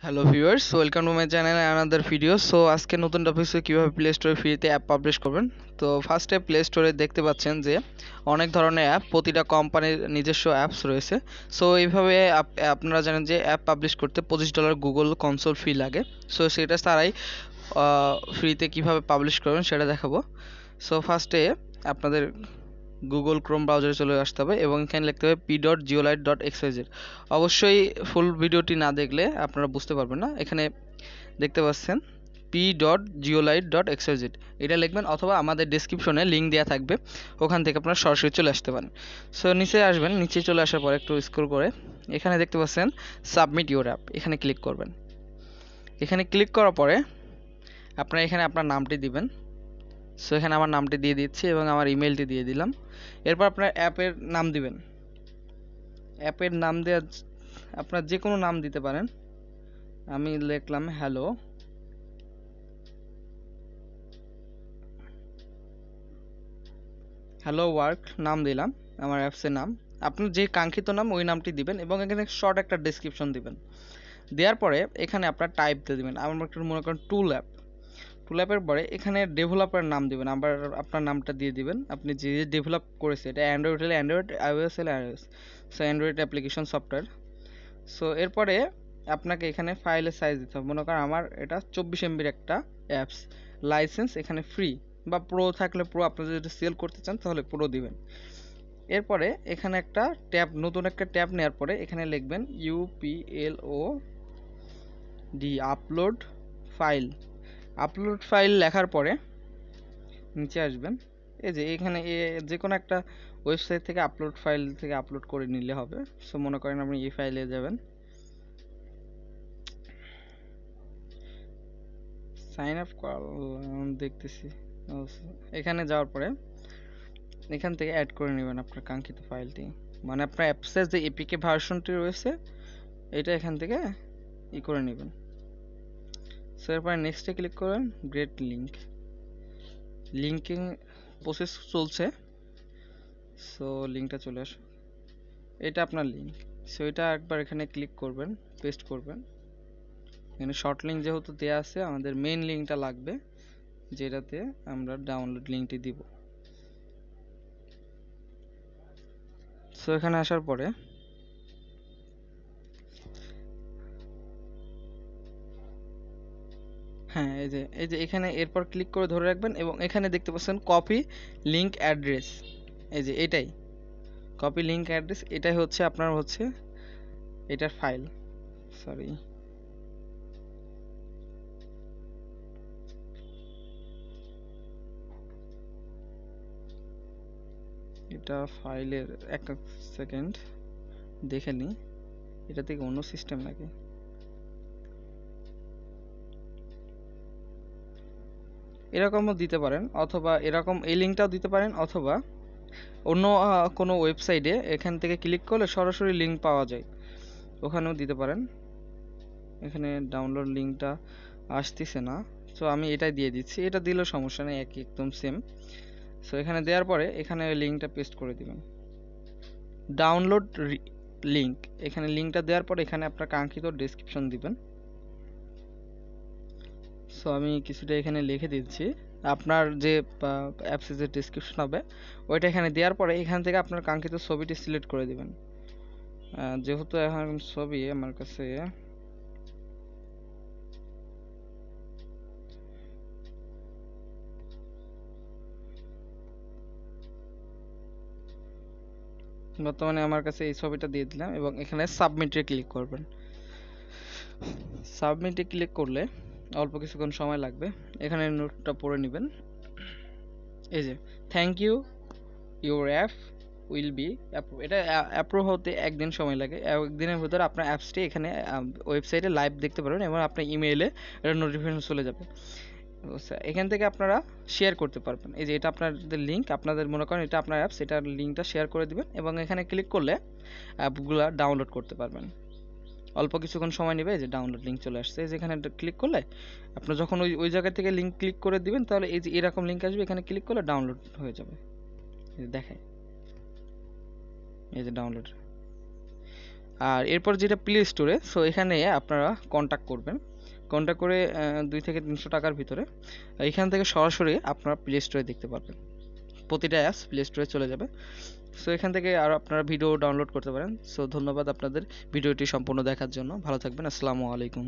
Hello viewers, welcome to my channel another video. So আজকে নতুন topic কিভাবে play স্টোরে ফ্রিতে অ্যাপ পাবলিশ করবেন। তো ফার্স্টে প্লে স্টোরে দেখতে পাচ্ছেন যে অনেক ধরনের অ্যাপ, প্রতিটা কোম্পানির নিজস্ব অ্যাপস রয়েছে। সো এইভাবে আপনারা জানেন যে অ্যাপ পাবলিশ করতে $25 গুগল কনসোল ফি লাগে। সো সেটা ছাড়াই ফ্রিতে কিভাবে পাবলিশ করবেন সেটা দেখাবো। সো ফার্স্টে আপনাদের গুগল ক্রোম ব্রাউজারে চলে আসতে হবে এবং এখানে লিখতে হবে p.geolite.xyz। অবশ্যই ফুল ভিডিওটি না দেখলে আপনারা বুঝতে পারবেন না। এখানে দেখতে পাচ্ছেন p.geolite.xyz, এটা লিখবেন অথবা আমাদের ডেসক্রিপশনে লিঙ্ক দেওয়া থাকবে, ওখান থেকে আপনারা সরাসরি চলে আসতে পারেন। সো নিচে আসবেন, নিচে চলে আসার পর একটু স্ক্রল করে এখানে দেখতে পাচ্ছেন সাবমিট ইউর অ্যাপ, এখানে ক্লিক করবেন। এখানে ক্লিক করার পরে আপনারা এখানে আপনার নামটি দিবেন। সো এখানে আমার নামটি দিয়ে দিচ্ছি এবং আমার ইমেলটি দিয়ে দিলাম। এরপর আপনার অ্যাপের নাম দিবেন। অ্যাপের নাম দেওয়া আপনার যে কোনো নাম দিতে পারেন। আমি লিখলাম হ্যালো ওয়ার্ক, নাম দিলাম আমার অ্যাপসের নাম। আপনার যে কাঙ্ক্ষিত নাম ওই নামটি দিবেন এবং এখানে শর্ট একটা ডেসক্রিপশন দিবেন। দেওয়ার পরে এখানে আপনার টাইপ দিয়ে দিবেন। আমার একটু মনে করেন টুল অ্যাপের পরে এখানে ডেভেলপার নাম দিবেন, আবার আপনার নামটা দিয়ে দিবেন। আপনি যে ডেভেলপ করেছে, এটা অ্যান্ড্রয়েড হলে অ্যান্ড্রয়েড, আইওএস হলে iOS. So Android application software. So এরপরে আপনাকে এখানে ফাইলের সাইজ দিতে হবে। মনে করেন আমার এটা 24 এমবির একটা অ্যাপস, লাইসেন্স এখানে ফ্রি বা প্রো থাকলে প্রো, আপনারা যদি সেল করতে চান তাহলে প্রো দিবেন। এরপরে এখানে একটা ট্যাব, নতুন একটা ট্যাব নেওয়ার পরে এখানে লিখবেন UPLOD, আপলোড ফাইল লেখার পরে নিচে আসবেন। এই যে এখানে যে কোনো একটা ওয়েবসাইট থেকে আপলোড ফাইল থেকে আপলোড করে নিলে হবে। সো মনে করেন আপনি এই ফাইলে যাবেন, সাইন আপ দেখতেছি। এখানে যাওয়ার পরে এখান থেকে অ্যাড করে নেবেন আপনার কাঙ্ক্ষিত ফাইলটি, মানে আপনার অ্যাপসের যে এপিকে ভার্সনটি রয়েছে এটা এখান থেকে করে নেবেন। সো এরপরে নেক্সটে ক্লিক করবেন। গ্রেট লিঙ্কিং প্রসেস চলছে। সো লিঙ্কটা চলে আসো, এটা আপনার লিঙ্ক। সো এটা একবার এখানে ক্লিক করবেন, পেস্ট করবেন। এখানে শর্ট লিঙ্ক যেহেতু দেওয়া আছে, আমাদের মেইন লিঙ্কটা লাগবে যেটাতে আমরা ডাউনলোড লিঙ্কটি দিব। সো এখানে আসার পরে হ্যাঁ, এই যে এখানে এরপর ক্লিক করে ধরে রাখবেন এবং এখানে দেখতে পাচ্ছেন কপি লিঙ্ক অ্যাড্রেস। এই যে এটাই কপি লিঙ্ক অ্যাড্রেস, এটাই হচ্ছে আপনার এটার ফাইল। সরি, এটা ফাইলের এক সেকেন্ড দেখে নিই, এটা থেকে অন্য সিস্টেম নাকি। এরকমও দিতে পারেন, অথবা এরকম এই লিঙ্কটাও দিতে পারেন, অথবা অন্য কোনো ওয়েবসাইটে এখান থেকে ক্লিক করলে সরাসরি লিঙ্ক পাওয়া যায়, ওখানেও দিতে পারেন। এখানে ডাউনলোড লিঙ্কটা আসতেছে না, সো আমি এটাই দিয়ে দিচ্ছি। এটা দিলেও সমস্যা নেই, একই একদম সেম। সো এখানে দেওয়ার পরে এখানে লিঙ্কটা পেস্ট করে দিবেন। ডাউনলোড লিঙ্ক, এখানে লিঙ্কটা দেওয়ার পরে এখানে আপনার কাঙ্ক্ষিত ডেসক্রিপশন দিবেন। সো আমি কিছুটা এখানে লিখে দিচ্ছি। আপনার যে অ্যাপসের যে ডেসক্রিপশন হবে ওইটা এখানে দেওয়ার পরে এখান থেকে আপনার কাঙ্ক্ষিত ছবিটি সিলেক্ট করে দিবেন। যেহেতু এখন ছবি আমার কাছে বর্তমানে আমার কাছে এই ছবিটা দিয়ে দিলাম এবং এখানে সাবমিটে ক্লিক করবেন। সাবমিটে ক্লিক করলে অল্প কিছুক্ষণ সময় লাগবে। এখানে নোটটা পড়ে নেবেন। এই যে thank you, your app will be approve, এটা অ্যাপ্রুভ হতে একদিন সময় লাগে। একদিনের ভিতরে আপনার অ্যাপসটি এখানে ওয়েবসাইটে লাইভ দেখতে পারবেন এবং আপনার ইমেইলে এটা নোটিফিকেশন চলে যাবে। এখান থেকে আপনারা শেয়ার করতে পারবেন। এই যে এটা আপনাদের লিঙ্ক, আপনাদের মনে করেন এটা আপনার অ্যাপস, এটার লিঙ্কটা শেয়ার করে দিবেন এবং এখানে ক্লিক করলে অ্যাপগুলো ডাউনলোড করতে পারবেন। অল্প কিছুক্ষণ সময় নেবে। এই যে ডাউনলোড লিঙ্ক চলে আসছে, যেখানে ক্লিক করলে আপনার যখন ওই জায়গা থেকে লিঙ্ক ক্লিক করে দিবেন তাহলে এই যে এরকম লিঙ্ক আসবে, এখানে ক্লিক করলে ডাউনলোড হয়ে যাবে। দেখায় এই যে ডাউনলোড। আর এরপর যেটা প্লে স্টোরে, সো এখানে আপনারা কন্ট্যাক্ট করবেন, কন্ট্যাক্ট করে 2 থেকে 300 টাকার ভিতরে এখান থেকে সরাসরি আপনারা প্লে স্টোরে দেখতে পারবেন, প্রতিটা অ্যাপস প্লে স্টোরে চলে যাবে। সো এখান থেকে আর আপনারা ভিডিও ডাউনলোড করতে পারেন। সো ধন্যবাদ আপনাদের ভিডিওটি সম্পূর্ণ দেখার জন্য, ভালো থাকবেন, আসসালামু আলাইকুম।